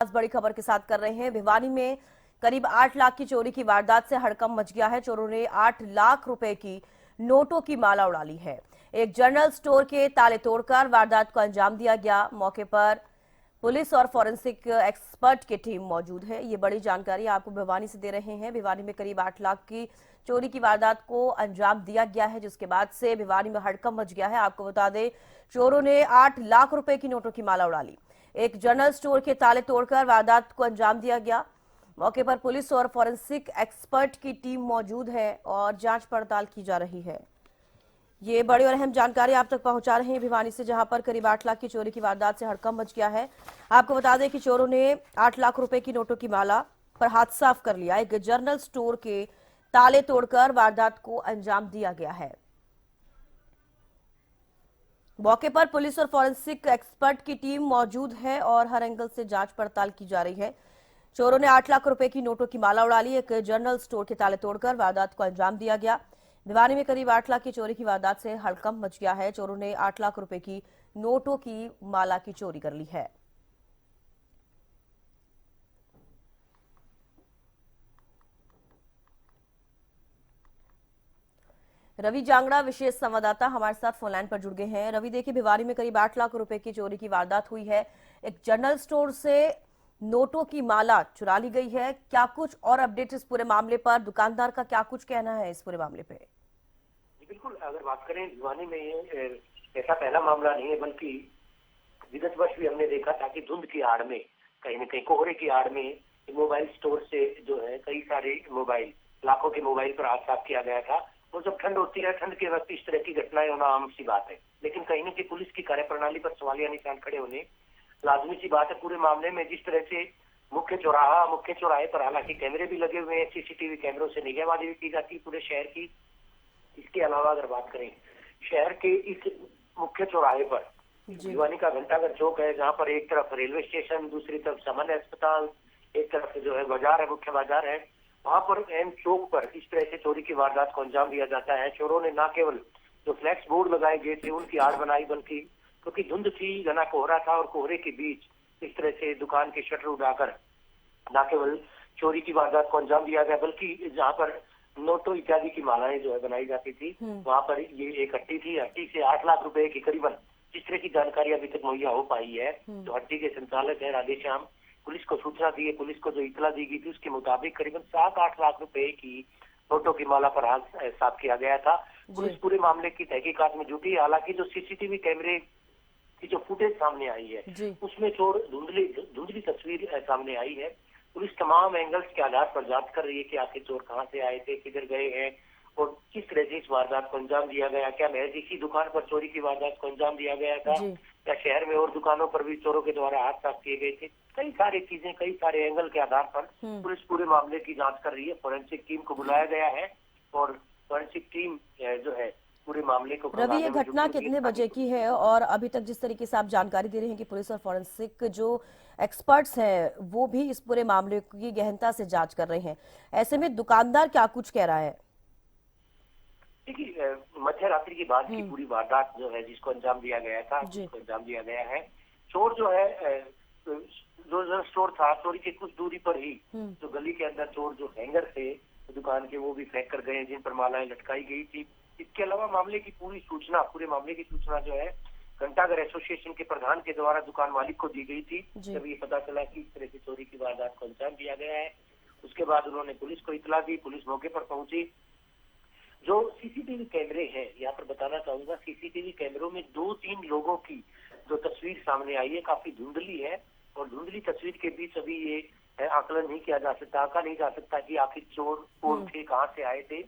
आज बड़ी खबर के साथ कर रहे हैं। भिवानी में करीब 8 लाख की चोरी की वारदात से हड़कंप मच गया है। चोरों ने 8 लाख रुपए की नोटों की माला उड़ा ली है। एक जनरल स्टोर के ताले तोड़कर वारदात को अंजाम दिया गया। मौके पर पुलिस और फॉरेंसिक एक्सपर्ट की टीम मौजूद है। ये बड़ी जानकारी आपको भिवानी से दे रहे हैं। भिवानी में करीब 8 लाख की चोरी की वारदात को अंजाम दिया गया है, जिसके बाद से भिवानी में हड़कंप मच गया है। आपको बता दें, चोरों ने 8 लाख रुपए की नोटों की माला उड़ा ली। एक जनरल स्टोर के ताले तोड़कर वारदात को अंजाम दिया गया। मौके पर पुलिस और फॉरेंसिक एक्सपर्ट की टीम मौजूद है और जांच पड़ताल की जा रही है। ये बड़ी और अहम जानकारी आप तक पहुंचा रहे हैं भिवानी से, जहां पर करीब 8 लाख की चोरी की वारदात से हड़कंप मच गया है। आपको बता दें कि चोरों ने 8 लाख रुपए की नोटों की माला पर हाथ साफ कर लिया। एक जनरल स्टोर के ताले तोड़कर वारदात को अंजाम दिया गया है। मौके पर पुलिस और फॉरेंसिक एक्सपर्ट की टीम मौजूद है और हर एंगल से जांच पड़ताल की जा रही है। चोरों ने 8 लाख रुपए की नोटों की माला उड़ा ली। एक जनरल स्टोर के ताले तोड़कर वारदात को अंजाम दिया गया। भिवानी में करीब 8 लाख की चोरी की वारदात से हड़कंप मच गया है। चोरों ने 8 लाख रुपए की नोटों की माला की चोरी कर ली है। रवि जांगड़ा विशेष संवाददाता हमारे साथ फोनलाइन पर जुड़ गए हैं। रवि, देखिए, भिवानी में करीब 8 लाख रुपए की चोरी की वारदात हुई है। एक जनरल स्टोर से नोटों की माला चुरा ली गई है। क्या कुछ और अपडेट इस पूरे मामले पर? दुकानदार का क्या कुछ कहना है इस पूरे मामले पे? बिल्कुल, अगर बात करें भिवानी में ये ऐसा पहला मामला नहीं है, बल्कि विगत वर्ष भी हमने देखा था कि धुंध की आड़ में, कहीं न कहीं कोहरे की आड़ में मोबाइल स्टोर से जो है कई सारे मोबाइल, लाखों के मोबाइल पर हाथ साफ किया गया था। और जब ठंड होती है, ठंड के वक्त इस तरह की घटनाएं होना आम सी बात है, लेकिन कहीं न कहीं पुलिस की कार्यप्रणाली पर सवालिया निशान खड़े होने लाजमी सी बात है। पूरे मामले में जिस तरह से मुख्य चौराहे पर हालांकि कैमरे भी लगे हुए हैं, सीसीटीवी कैमरों से निगहबानी भी की जाती है पूरे शहर की। इसके अलावा अगर बात करें शहर के इस मुख्य चौराहे पर, भिवानी का घंटाघर चौक है, जहां पर एक तरफ रेलवे स्टेशन, दूसरी तरफ सामान्य अस्पताल, एक तरफ जो है बाजार है, मुख्य बाजार है, वहां पर एम चौक पर इस तरह से चोरी की वारदात को अंजाम दिया जाता है। चोरों ने न केवल जो फ्लैक्स बोर्ड लगाए गए थे उनकी आड़ बनाई, बल्कि क्योंकि धुंध थी, घना कोहरा था और कोहरे के बीच इस तरह से दुकान के शटर उड़ाकर न केवल चोरी की वारदात को अंजाम दिया गया, बल्कि जहां पर नोटों इत्यादि की मालाएं जो है बनाई जाती थी, वहां पर ये एक हट्टी थी। हट्टी से 8 लाख रुपए की करीबन, जिस तरह की जानकारी अभी तक मुहैया हो पाई है, जो हट्टी के संचालक है राधेश्याम, पुलिस को सूचना दी है, पुलिस को जो इतला दी गई थी उसके मुताबिक करीबन 7-8 लाख रुपए की नोटों की माला पर हाथ साफ किया गया था। पुलिस पूरे मामले की तहकीकात में जुटी। हालांकि जो सीसीटीवी कैमरे की जो फुटेज सामने आई है उसमें चोर धुंधली तस्वीर सामने आई है। पुलिस तमाम एंगल्स के आधार पर जांच कर रही है कि आखिर चोर कहां से आए थे, किधर गए हैं और किस तरह से इस वारदात को अंजाम दिया गया। क्या महज इसी दुकान पर चोरी की वारदात को अंजाम दिया गया था, या शहर में और दुकानों पर भी चोरों के द्वारा हाथ साफ किए गए थे? कई सारी चीजें, कई सारे एंगल के आधार पर पुलिस पूरे मामले की जांच कर रही है। फोरेंसिक टीम को बुलाया गया है और फोरेंसिक टीम जो है पूरे मामले को। रवि, ये घटना कितने बजे की है और अभी तक जिस तरीके से आप जानकारी दे रहे हैं कि पुलिस और फॉरेंसिक जो एक्सपर्ट्स हैं वो भी इस पूरे मामले की गहनता से जांच कर रहे हैं, ऐसे में दुकानदार क्या कुछ कह रहा है? देखिए, मध्य रात्रि के बाद की पूरी वारदात जो है जिसको अंजाम दिया गया था, जिसको अंजाम दिया गया है, चोर जो है जो स्टोर था, चोरी के कुछ दूरी पर ही जो गली के अंदर चोर जो हैंगर थे दुकान के, वो भी फेंक कर गए जिन पर मालाएं लटकाई गई थी। इसके अलावा मामले की पूरी सूचना, पूरे मामले की सूचना जो है घंटाघर एसोसिएशन के प्रधान के द्वारा दुकान मालिक को दी गई थी। जब ये पता चला कि इस तरह की चोरी की वारदात को अंजाम दिया गया है, उसके बाद उन्होंने पुलिस को इतला दी। पुलिस मौके पर पहुंची। जो सीसीटीवी कैमरे हैं, यहाँ पर बताना चाहूंगा, सीसीटीवी कैमरों में 2-3 लोगों की जो तस्वीर सामने आई है काफी धुंधली है, और धुंधली तस्वीर के बीच अभी ये आकलन नहीं किया जा सकता, आंका नहीं जा सकता कि आखिर चोर कौन थे, कहाँ से आए थे।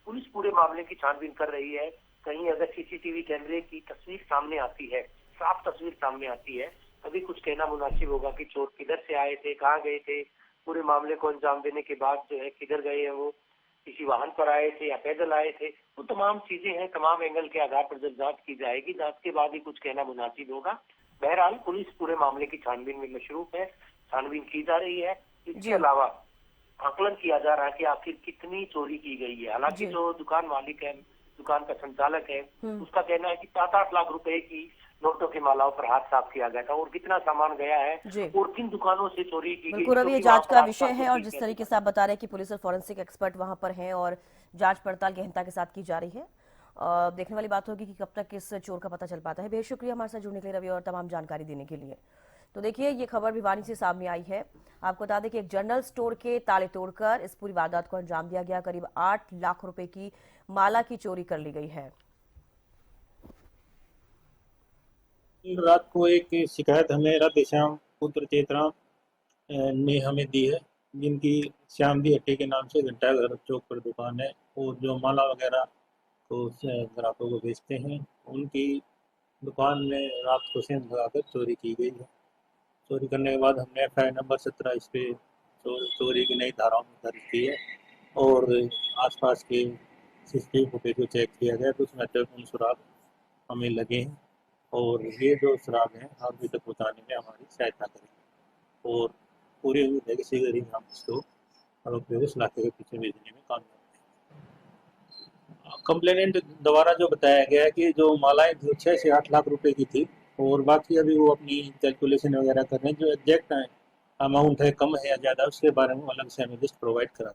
पुलिस पूरे मामले की छानबीन कर रही है। कहीं अगर सीसीटीवी कैमरे की तस्वीर सामने आती है, साफ तस्वीर सामने आती है, तभी कुछ कहना मुनासिब होगा कि चोर किधर से आए थे, कहाँ गए थे, पूरे मामले को अंजाम देने के बाद जो है किधर गए हैं, वो किसी वाहन पर आए थे या पैदल आए थे। तो तमाम चीजें हैं, तमाम एंगल के आधार पर जब जांच की जाएगी, जांच के बाद ही कुछ कहना मुनासिब होगा। बहरहाल पुलिस पूरे मामले की छानबीन में मशरूफ है, छानबीन की जा रही है। इसके अलावा आकलन किया जा रहा है कि आखिर कितनी चोरी की गई है। हालांकि जो दुकान मालिक है, दुकान का संचालक है, उसका कहना है कि 7-8 लाख रुपए की नोटों की मालाओं पर हाथ साफ किया गया था और कितना सामान गया है जी और किन दुकानों से चोरी की गई, बिल्कुल रवि, ये क्योंकि वहां जांच पर का विषय आसपास है और कोई जिस कैसे तरीके से आप बता रहे हैं कि पुलिस और फॉरेंसिक एक्सपर्ट वहां पर हैं और जांच पड़ताल गहनता के साथ की जा रही है। देखने वाली बात होगी कि कब तक इस चोर का पता चल पाता है। बेहद शुक्रिया हमारे साथ जुड़ने के लिए रवि और तमाम जानकारी देने के लिए। तो देखिए, ये खबर भिवानी से सामने आई है। आपको बता दें कि एक जनरल स्टोर के ताले तोड़कर इस पूरी वारदात को अंजाम दिया गया। करीब 8 लाख रुपए की माला की चोरी कर ली गई है। कल रात को एक शिकायत हमें राधेश्याम पुत्र चेतना ने हमें दी है, जिनकी श्याम दी हट्टी के नाम से घंटाघर चौक पर दुकान है और जो माला वगैरह को ग्राहकों को बेचते हैं, उनकी दुकान में रात को सेंध लगाकर चोरी की गई है। चोरी करने के बाद हमने FIR नंबर 17 इस पे चोरी की नई धाराओं में दर्ज की है और आसपास के CCTV फुटेज को चेक किया गया तो उसमें महत्वपूर्ण सुराग हमें लगे हैं और ये जो सुराग हैं आरोपी तक पहुँचाने में हमारी सहायता करेंगे और पूरी उम्मीद है कि शीघ्र ही हम इसको आरोपियों को सलाखे के पीछे भेजने में कामयाब हैं। कंप्लेनेंट द्वारा जो बताया गया है कि जो मालाएं 6 से 8 लाख रुपए की थी और बाकी अभी वो अपनी कैलकुलेशन वगैरह कर रहे हैं, जो एग्जैक्ट अमाउंट है कम है या ज़्यादा उसके बारे में अलग से हमें लिस्ट प्रोवाइड करा